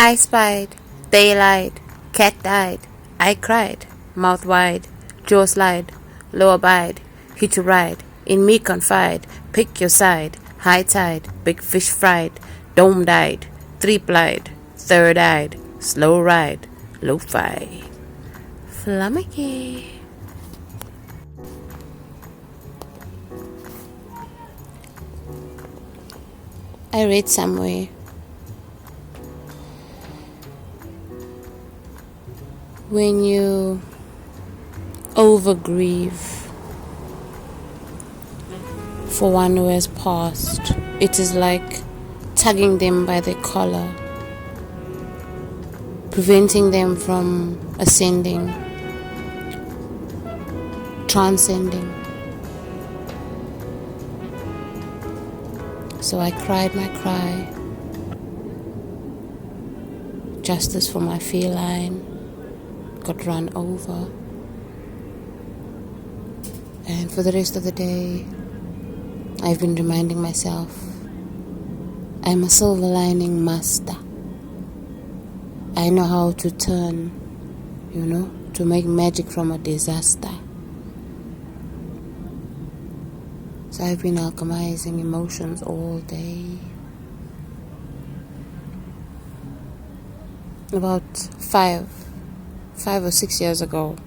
I spied, daylight, cat died, I cried, mouth wide, jaw slide, low abide, hit to ride, in me confide, pick your side, high tide, big fish fried, dome died, three-plied, third-eyed, slow ride, lo-fi, flummocky. I read somewhere when you over-grieve for one who has passed, it is like tugging them by the collar, preventing them from ascending, transcending. So I cried my cry, justice for my feline got run over, and for the rest of the day I've been reminding myself I'm a silver lining master. I know how to turn, to make magic from a disaster. So I've been alchemizing emotions all day. About 5 or 6 years ago,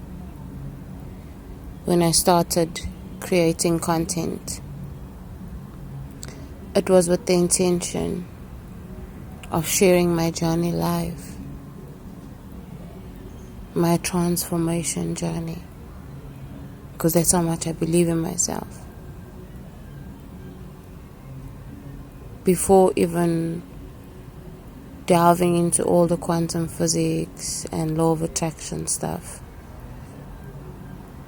when I started creating content, it was with the intention of sharing my journey live, my transformation journey, because that's how much I believe in myself. Before even delving into all the quantum physics and law of attraction stuff,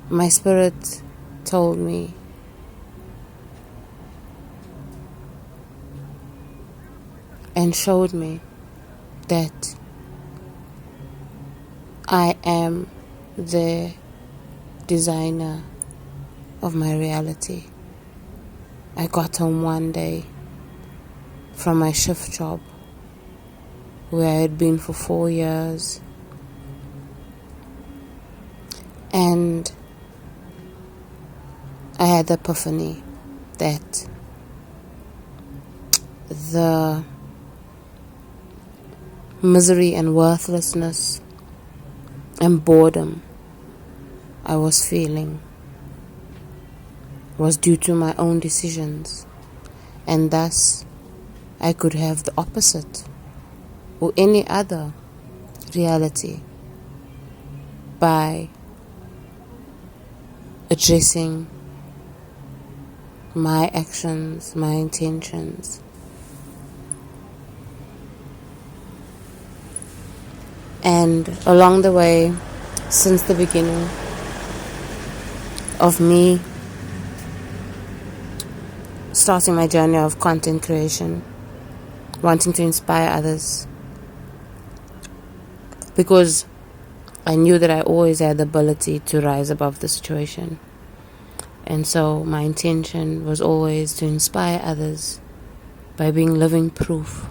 my spirit told me and showed me that I am the designer of my reality. I got home one day from my shift job where I had been for 4 years, and I had the epiphany that the misery and worthlessness and boredom I was feeling was due to my own decisions, and thus I could have the opposite or any other reality by addressing my actions, my intentions. And along the way, since the beginning of me starting my journey of content creation, wanting to inspire others, because I knew that I always had the ability to rise above the situation. And so my intention was always to inspire others by being living proof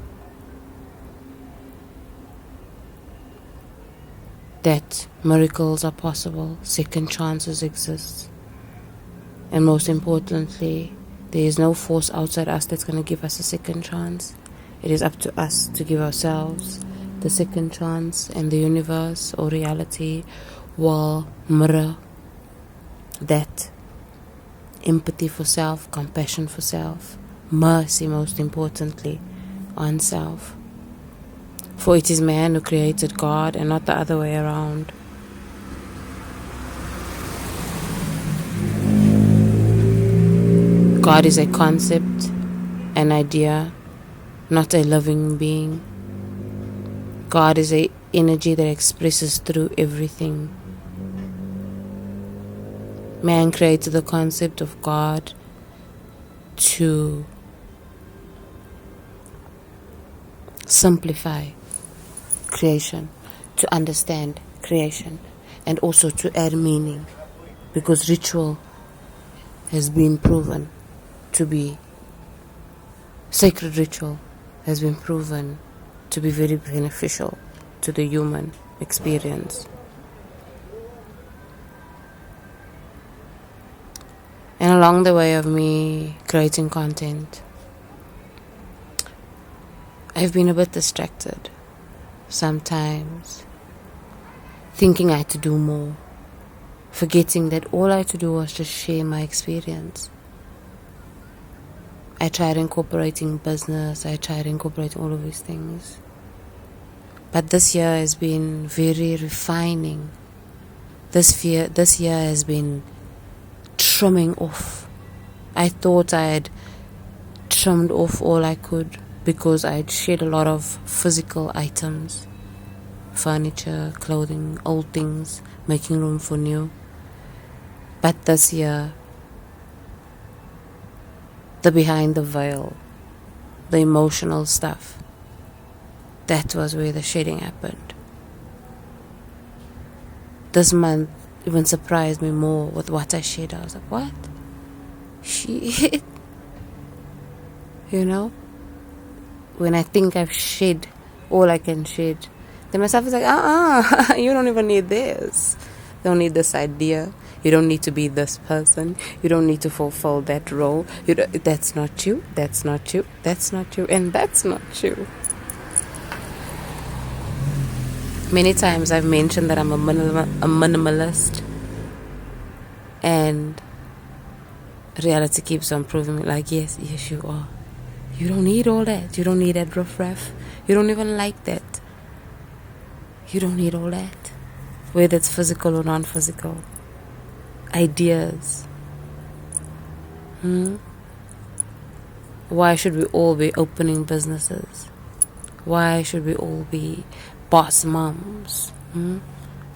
that miracles are possible, second chances exist, and most importantly, there is no force outside us that's going to give us a second chance. It is up to us to give ourselves the second chance, and the universe or reality will mirror that empathy for self, compassion for self, mercy most importantly on self. For it is man who created God and not the other way around. God is a concept, an idea, not a living being. God is an energy that expresses through everything. Man created the concept of God to simplify creation, to understand creation, and also to add meaning, because ritual has been proven to be, sacred ritual has been proven to be very beneficial to the human experience. And along the way of me creating content, I've been a bit distracted sometimes, thinking I had to do more, forgetting that all I had to do was just share my experience. I tried incorporating business, I tried incorporating all of these things. But this year has been very refining. This year has been trimming off. I thought I had trimmed off all I could because I had shed a lot of physical items, furniture, clothing, old things, making room for new. But this year, the behind the veil, the emotional stuff, that was where the shedding happened. This month even surprised me more with what I shed. I was like, what? Shit. You know? When I think I've shed all I can shed, then myself is like, you don't even need this. You don't need this idea. You don't need to be this person. You don't need to fulfill that role. That's not you. That's not you. That's not you. And that's not you. Many times I've mentioned that I'm a minimalist. And reality keeps on proving me like, yes, you are. You don't need all that. You don't need that riffraff. You don't even like that. You don't need all that. Whether it's physical or non-physical. Ideas. Why should we all be opening businesses? Why should we all be boss moms?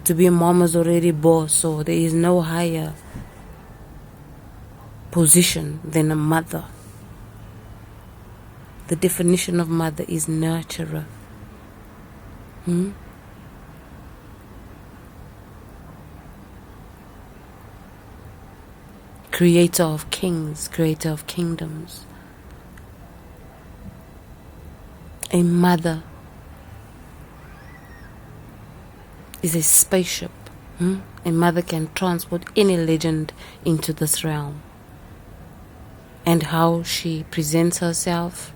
To be a mom is already boss, so there is no higher position than a mother. The definition of mother is nurturer. Creator of kings, creator of kingdoms. A mother is a spaceship. A mother can transport any legend into this realm. And how she presents herself,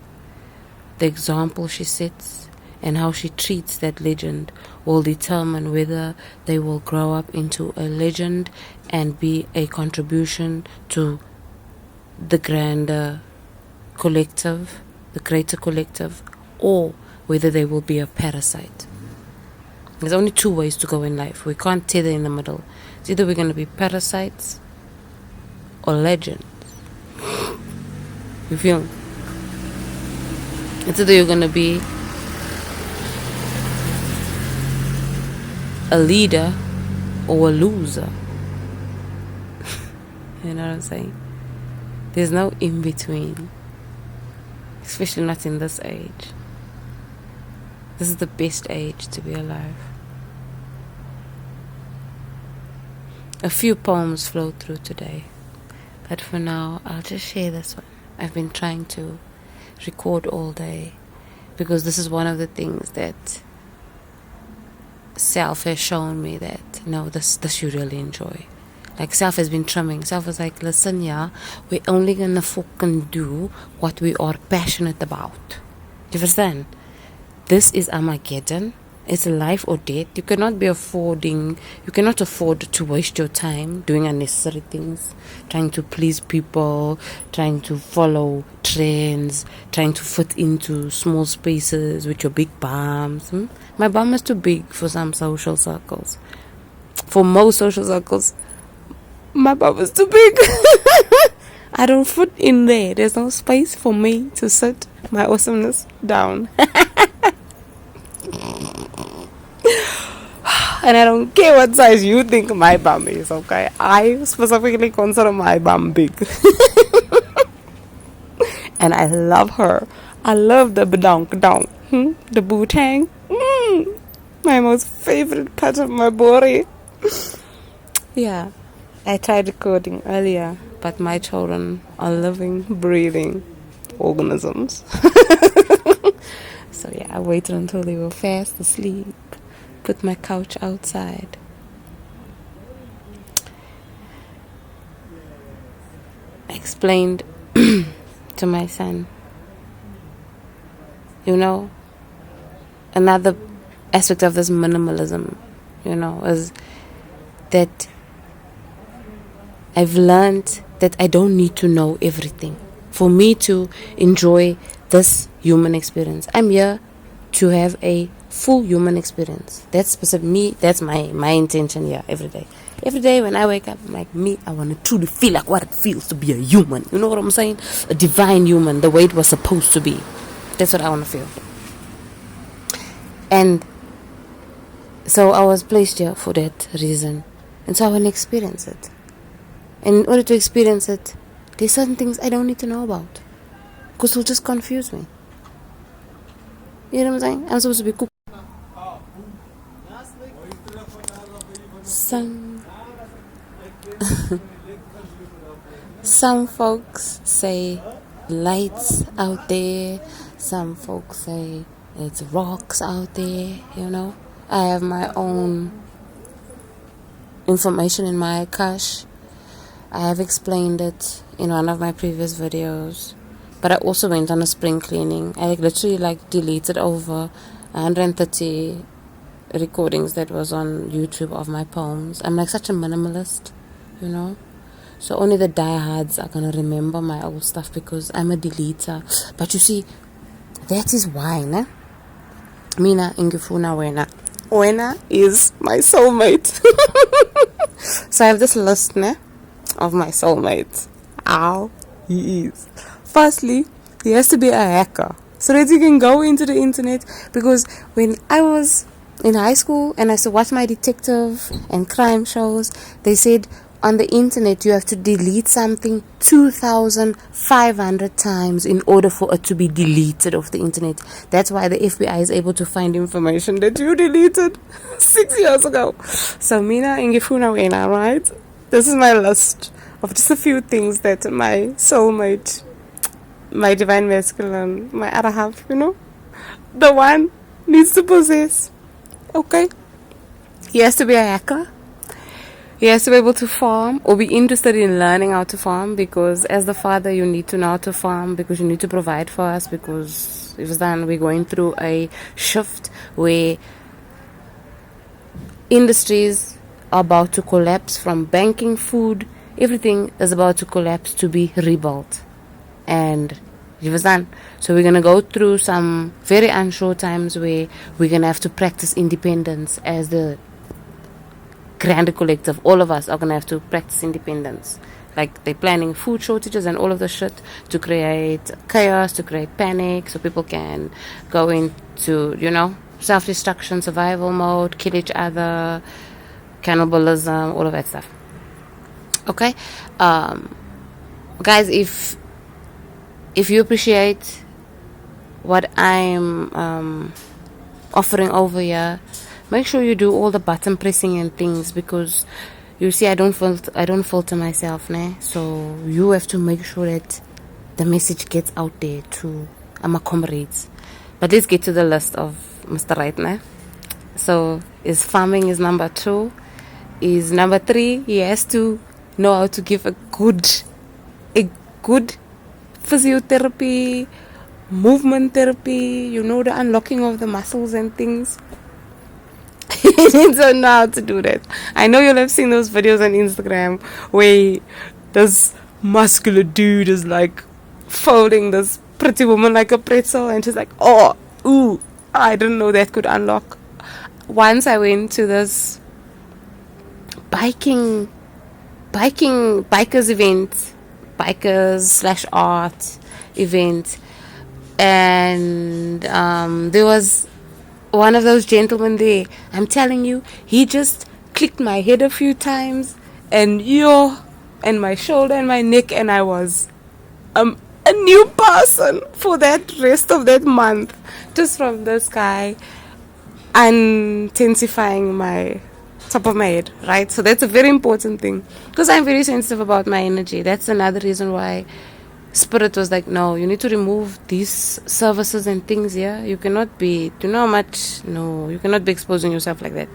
the example she sets, and how she treats that legend will determine whether they will grow up into a legend and be a contribution to the grander collective, the greater collective, or whether they will be a parasite. There's only two ways to go in life. We can't tether in the middle. It's either we're going to be parasites or legends. You feel? It's either you're going to be a leader or a loser. You know what I'm saying? There's no in between. Especially not in this age. This is the best age to be alive. A few poems flow through today. But for now, I'll just share this one. I've been trying to record all day because this is one of the things that self has shown me that no, this you really enjoy. Like self has been trimming. Self was like, listen, yeah, we're only gonna fucking do what we are passionate about. You understand? This is Armageddon. It's life or death. You cannot afford to waste your time doing unnecessary things, trying to please people, trying to follow trends, trying to fit into small spaces with your big bums. My bum is too big for some social circles. For most social circles, my bum is too big. I don't fit in there. There's no space for me to sit my awesomeness down. And I don't care what size you think my bum is, okay? I specifically consider my bum big. And I love her. I love the badonk-donk. The bootang. My most favorite part of my body. Yeah. I tried recording earlier, but my children are living, breathing organisms. So yeah, I waited until they were fast asleep, put my couch outside. I explained to my son, another aspect of this minimalism, is that I've learned that I don't need to know everything for me to enjoy this human experience. I'm here to have a full human experience. That's specific me. That's my intention here every day. Every day when I wake up, I'm like, I want to truly feel like what it feels to be a human. You know what I'm saying? A divine human, the way it was supposed to be. That's what I want to feel. And so I was placed here for that reason. And so I want to experience it. And in order to experience it, there's certain things I don't need to know about, because it'll just confuse me. You know what I'm saying? I'm supposed to be cool. Some folks say lights out there. Some folks say it's rocks out there, I have my own information in my cache. I have explained it in one of my previous videos. But I also went on a spring cleaning. I literally deleted over 130 recordings that was on YouTube of my poems. I'm such a minimalist, So only the diehards are going to remember my old stuff, because I'm a deleter. But you see, that is why, ne? Mina ingifuna wena. Wena is my soulmate. So I have this list, ne, of my soulmate. How he is. Firstly, he has to be a hacker, so that he can go into the internet. Because when I was in high school and I used to watch my detective and crime shows, they said on the internet you have to delete something 2,500 times in order for it to be deleted off the internet. That's why the FBI is able to find information that you deleted 6 years ago. So mina ingifuna wena, right? This is my list of just a few things that my soulmate, my divine masculine, my other half, the one needs to possess. Okay? He has to be a hacker. He has to be able to farm, or be interested in learning how to farm, because as the father you need to know how to farm, because you need to provide for us, because we're going through a shift where industries are about to collapse, from banking, food, everything is about to collapse to be rebuilt. And so we're going to go through some very unsure times where we're going to have to practice independence as the grand collective. All of us are going to have to practice independence. They're planning food shortages and all of the shit to create chaos, to create panic, so people can go into, self-destruction, survival mode, kill each other, cannibalism, all of that stuff. Okay? Guys, if you appreciate what I'm offering over here, make sure you do all the button pressing and things, because you see I don't filter myself, ne? So you have to make sure that the message gets out there to my comrades. But let's get to the list of Mr. Right, ne? So his farming is number 2. Is number 3, he has to know how to give a good physiotherapy, movement therapy, the unlocking of the muscles and things. He needs to know how to do that. I know you'll have seen those videos on Instagram where this muscular dude is folding this pretty woman like a pretzel, and she's like, I didn't know that could unlock. Once I went to this bikers event, bikers/art event, and there was one of those gentlemen there. I'm telling you, he just clicked my head a few times, and my shoulder and my neck, and I was a new person for that rest of that month, just from this guy intensifying my top of my head, right? So that's a very important thing, because I'm very sensitive about my energy. That's another reason why Spirit was like, no, you need to remove these services and things here. You cannot be, do you know how much? No, you cannot be exposing yourself like that.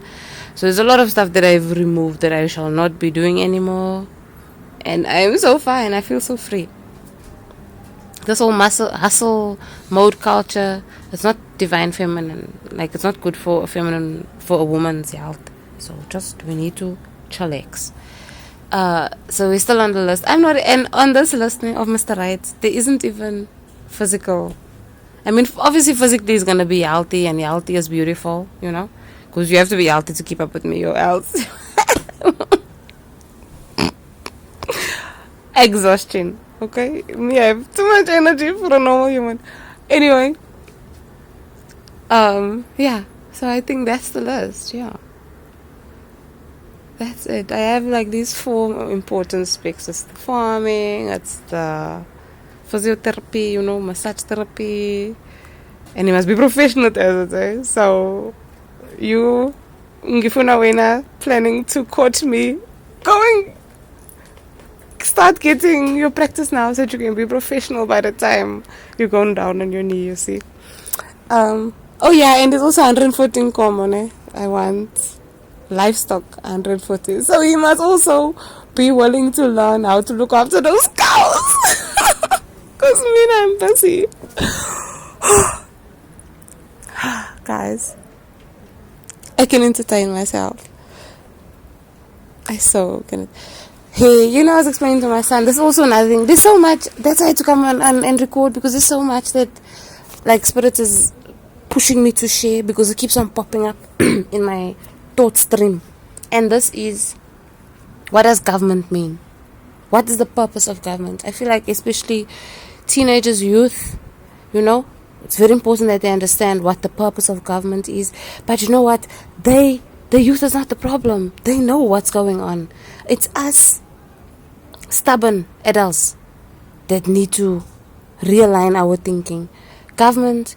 So there's a lot of stuff that I've removed that I shall not be doing anymore. And I am so fine. I feel so free. This whole hustle mode culture, it's not divine feminine. Like, it's not good for a woman's health. So we need to chillax. So we're still on the list. I'm not, and on this list of Mr. Right, there isn't even physical. I mean, obviously physically is going to be healthy, and healthy is beautiful, you know, because you have to be healthy to keep up with me or else. Exhaustion, okay? Me, I have too much energy for a normal human. Anyway, yeah, so I think that's the list, yeah. That's it. I have like these 4 important specs. It's the farming, it's the physiotherapy, you know, massage therapy. And you must be professional as it is. So you, Ngifuna Wena, planning to coach me, start getting your practice now so that you can be professional by the time you're going down on your knee, you see. Oh yeah, and there's also 114 common, I want livestock 140, so he must also be willing to learn how to look after those cows. Because me, I'm busy. Guys, I can entertain myself. I so can. Hey, you know, I was explaining to my son, there's also another thing. There's so much. That's why I had to come on and record, because there's so much that, like, Spirit is pushing me to share, because it keeps on popping up in my thought stream. And this is, what does government mean? What is the purpose of government? I feel like especially teenagers, youth, you know, it's very important that they understand what the purpose of government is. But you know what? The youth is not the problem. They know what's going on. It's us stubborn adults that need to realign our thinking. Government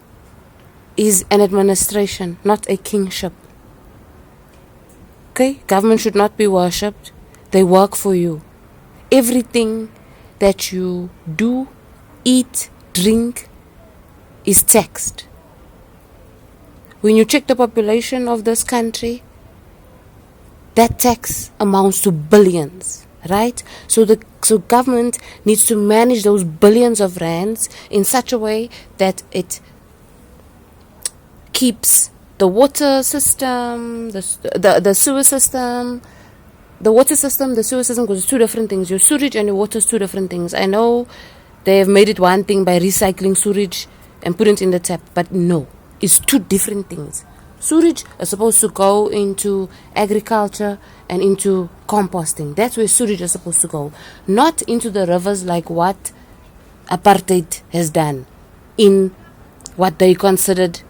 is an administration, not a kingship. Okay? Government should not be worshipped. They work for you. Everything that you do, eat, drink, is taxed. When you check the population of this country, that tax amounts to billions, right? So government needs to manage those billions of rands in such a way that it keeps the water system, the sewer system, the water system, the sewer system, because it's 2 different things. Your sewage and your water is 2 different things. I know they have made it one thing by recycling sewage and put it in the tap, but no, it's 2 different things. Sewage is supposed to go into agriculture and into composting. That's where sewage is supposed to go, not into the rivers like what apartheid has done in what they considered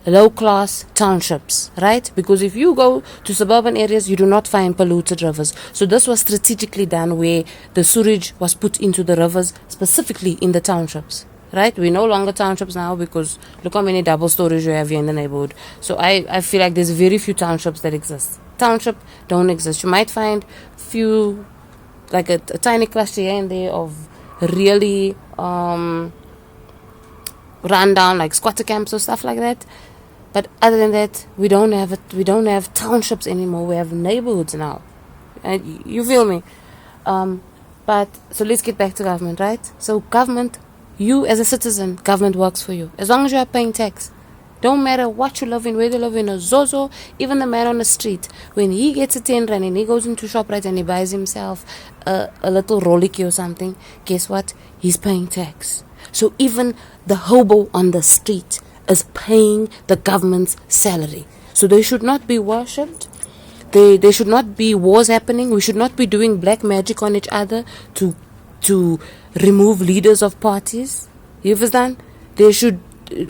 low-class townships, right? Because if you go to suburban areas, you do not find polluted rivers. So this was strategically done, where the sewage was put into the rivers, specifically in the townships, right? We're no longer townships now, because look how many double stories you have here in the neighborhood. So I feel like there's very few townships that exist. Township don't exist. You might find few, like a tiny cluster here and there of really run down, like squatter camps or stuff like that. But other than that, we don't have townships anymore. We have neighborhoods now. And you feel me? But so let's get back to government, right? So government, you as a citizen, government works for you. As long as you are paying tax. Don't matter what you live in, whether you live in a Zozo, even the man on the street, when he gets a 10 rand and he goes into ShopRite and he buys himself a little rollicky or something, guess what? He's paying tax. So even the hobo on the street is paying the government's salary. So they should not be worshipped. There should not be wars happening. We should not be doing black magic on each other to remove leaders of parties. You understand?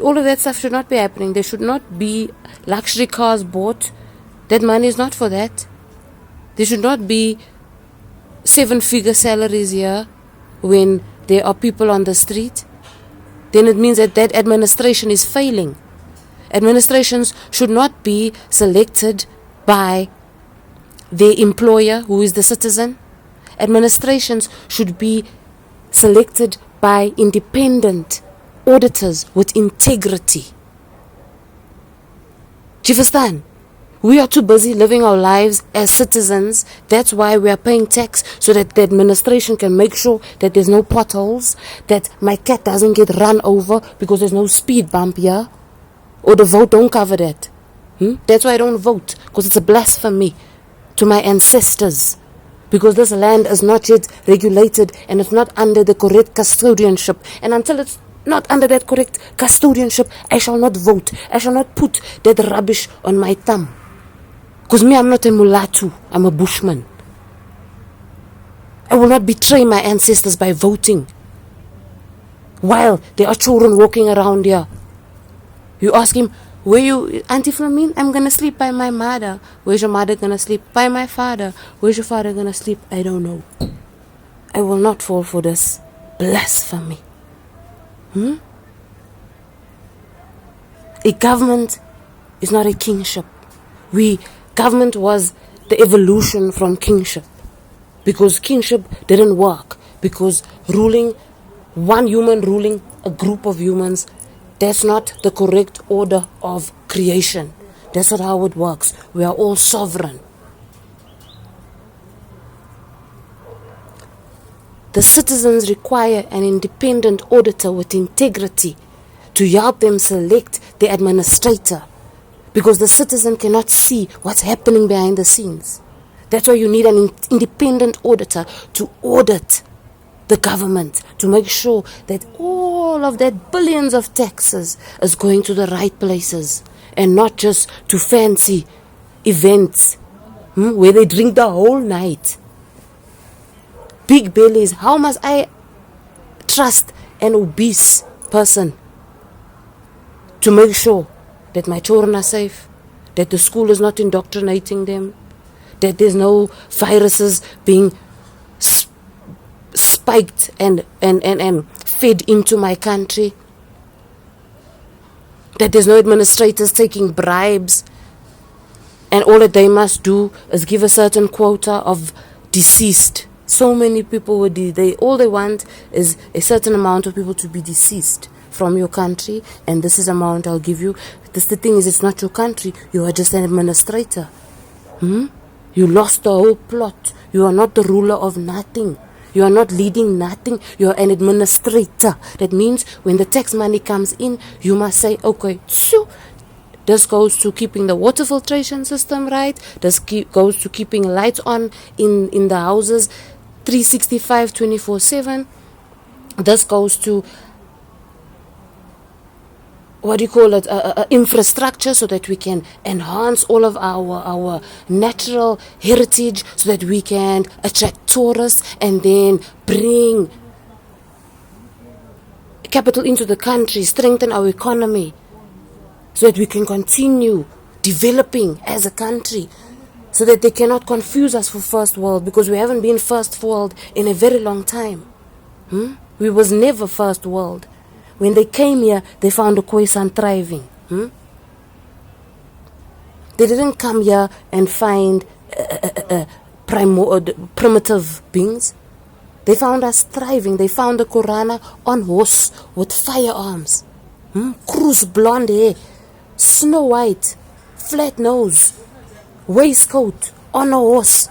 All of that stuff should not be happening. There should not be luxury cars bought. That money is not for that. There should not be 7-figure salaries here when there are people on the street. Then it means that administration is failing. Administrations should not be selected by their employer, who is the citizen. Administrations should be selected by independent auditors with integrity. Do you understand? We are too busy living our lives as citizens. That's why we are paying tax, so that the administration can make sure that there's no potholes, that my cat doesn't get run over because there's no speed bump here, or the vote don't cover that. That's why I don't vote, because it's a blasphemy to my ancestors, because this land is not yet regulated and it's not under the correct custodianship. And until it's not under that correct custodianship, I shall not vote. I shall not put that rubbish on my thumb. Because me, I'm not a mulatto, I'm a bushman. I will not betray my ancestors by voting while there are children walking around here. You ask him, where you, Auntie Flamine? I'm going to sleep by my mother. Where's your mother going to sleep? By my father. Where's your father going to sleep? I don't know. I will not fall for this blasphemy. A government is not a kingship. Government was the evolution from kingship, because kingship didn't work, because one human ruling a group of humans, that's not the correct order of creation. That's not how it works. We are all sovereign. The citizens require an independent auditor with integrity to help them select the administrator, because the citizen cannot see what's happening behind the scenes. That's why you need an independent auditor to audit the government, to make sure that all of that billions of taxes is going to the right places, and not just to fancy events where they drink the whole night. Big bellies. How must I trust an obese person to make sure that my children are safe, that the school is not indoctrinating them, that there's no viruses being spiked and fed into my country, that there's no administrators taking bribes, and all that they must do is give a certain quota of deceased. So many people all they want is a certain amount of people to be deceased from your country, and this is the amount I'll give you. The thing is, it's not your country. You are just an administrator. You lost the whole plot. You are not the ruler of nothing. You are not leading nothing. You are an administrator. That means when the tax money comes in, you must say, okay, this goes to keeping the water filtration system right. This goes to keeping lights on in the houses 365, 24/7. This goes to infrastructure, so that we can enhance all of our natural heritage, so that we can attract tourists and then bring capital into the country, strengthen our economy, so that we can continue developing as a country, so that they cannot confuse us for first world, because we haven't been first world in a very long time. We was never first world. When they came here, they found the Khoisan thriving. They didn't come here and find primitive beings. They found us thriving. They found the Korana on horse with firearms. Cruise blonde hair, snow white, flat nose, waistcoat, on a horse.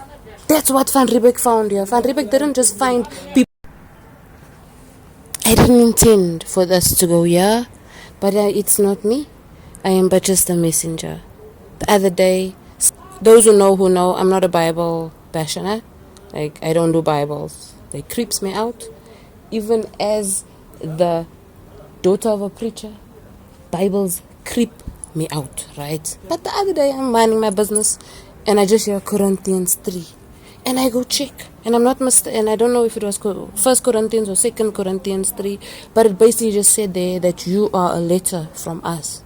That's what Van Riebeeck found here. Van Riebeeck didn't just find people. I didn't intend for this to go here, but it's not me. I am but just a messenger. The other day, those who know, I'm not a Bible basher. Like, I don't do Bibles. They creeps me out. Even as the daughter of a preacher, Bibles creep me out, right? But the other day, I'm minding my business, and I just hear Corinthians 3. And I go check, and I'm not and I don't know if it was 1 Corinthians or 2 Corinthians 3, but it basically just said there that you are a letter from us.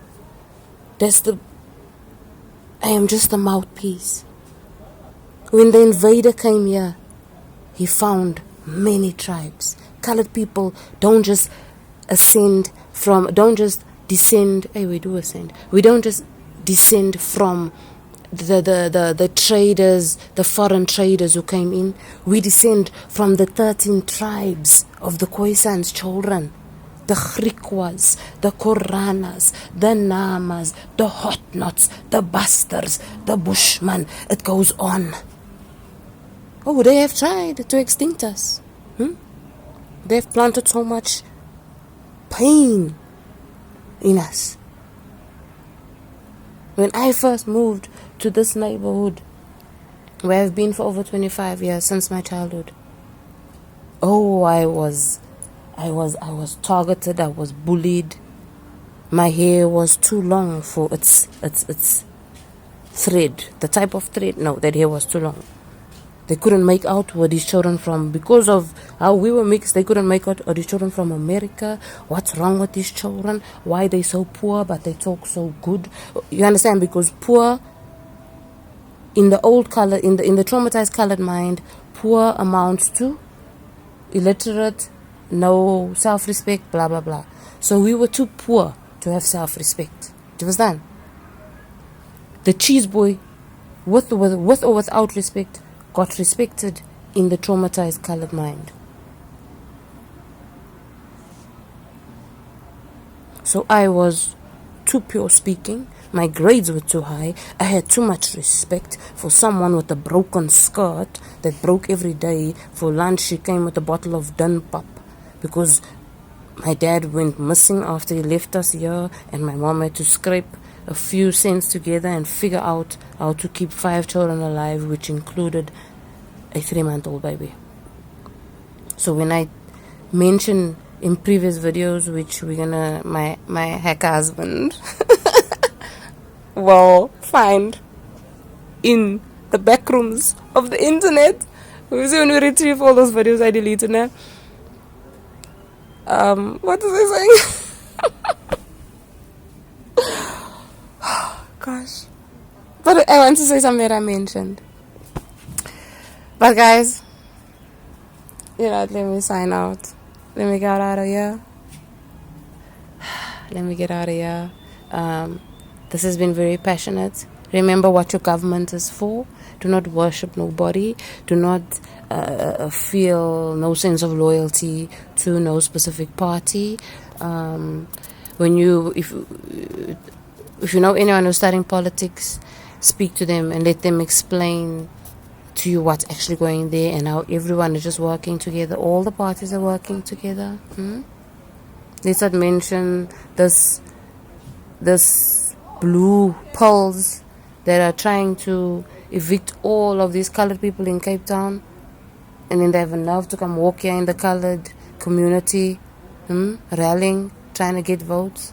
I am just a mouthpiece. When the invader came here, he found many tribes. Colored people don't just descend. We don't just descend from the traders, the foreign traders who came in. We descend from the 13 tribes of the Khoisan's children. The Griquas, the Koranas, the Namas, the Hotnots, the Busters, the Bushmen. It goes on. Oh, they have tried to extinct us. They've planted so much pain in us. When I first moved to this neighborhood, where I've been for over 25 years, since my childhood, oh, I was targeted, I was bullied. My hair was too long for its thread. The type of thread, no, that hair was too long. They couldn't make out where these children from, because of how we were mixed. They couldn't make out, are these children from America? What's wrong with these children? Why are they so poor but they talk so good? You understand? Because poor, in the old color, in the traumatized colored mind, poor amounts to illiterate, no self-respect, blah blah blah. So we were too poor to have self-respect. Do you understand? The cheese boy, with or without respect, got respected in the traumatized colored mind. So I was too pure speaking. My grades were too high. I had too much respect for someone with a broken skirt that broke every day. For lunch, she came with a bottle of Dunpap because my dad went missing after he left us here, and my mom had to scrape a few cents together and figure out how to keep 5 children alive, which included a 3-month-old baby. So when I mentioned in previous videos, which we're gonna, my hacker husband will find in the back rooms of the internet. When we retrieve all those videos I deleted now. What was I saying? Gosh. But I want to say something that I mentioned. But guys, let me sign out. Let me get out of here. Let me get out of here. This has been very passionate. Remember what your government is for. Do not worship nobody. Do not feel no sense of loyalty to no specific party. If you know anyone who's studying politics, speak to them and let them explain to you what's actually going there and how everyone is just working together. All the parties are working together. Let's not mention this blue pulse that are trying to evict all of these colored people in Cape Town, and then they have enough to come walk here in the colored community, rallying, trying to get votes.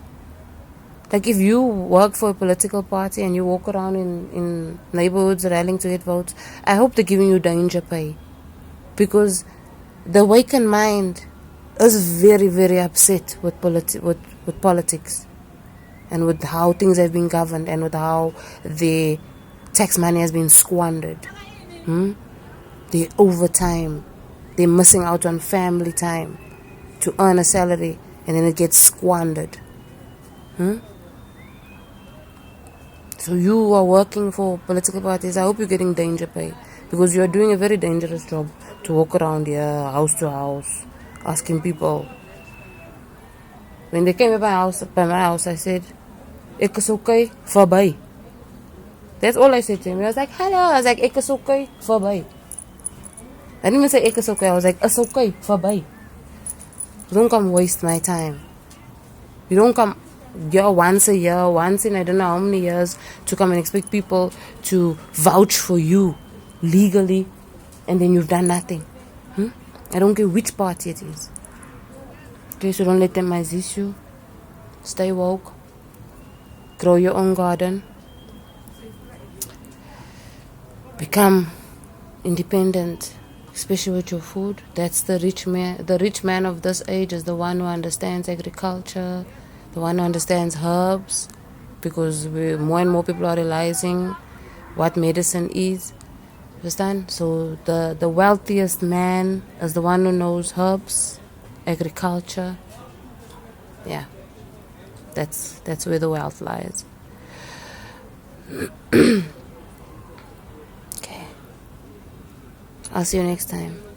Like, if you work for a political party and you walk around in neighborhoods rallying to get votes, I hope they're giving you danger pay, because the awakened mind is very, very upset with politics and with how things have been governed and with how the tax money has been squandered. The overtime, they're missing out on family time to earn a salary, and then it gets squandered. So you are working for political parties, I hope you're getting danger pay, because you're doing a very dangerous job to walk around here house to house asking people. When they came by my house, I said, "Ek is okay, verby." That's all I said to him. I was like, "Hello." I was like, "Ek is okay, verby." I didn't even say ek is okay. I was like, "It's okay, verby." You don't come waste my time. You don't come once a year, once in I don't know how many years, to come and expect people to vouch for you legally, and then you've done nothing. I don't care which party it is. Okay, so don't let them resist you. Stay woke. Grow your own garden. Become independent, especially with your food. That's the rich man. The rich man of this age is the one who understands agriculture, the one who understands herbs, because more and more people are realizing what medicine is. Understand? So the wealthiest man is the one who knows herbs, agriculture. Yeah, that's where the wealth lies. I'll see you next time.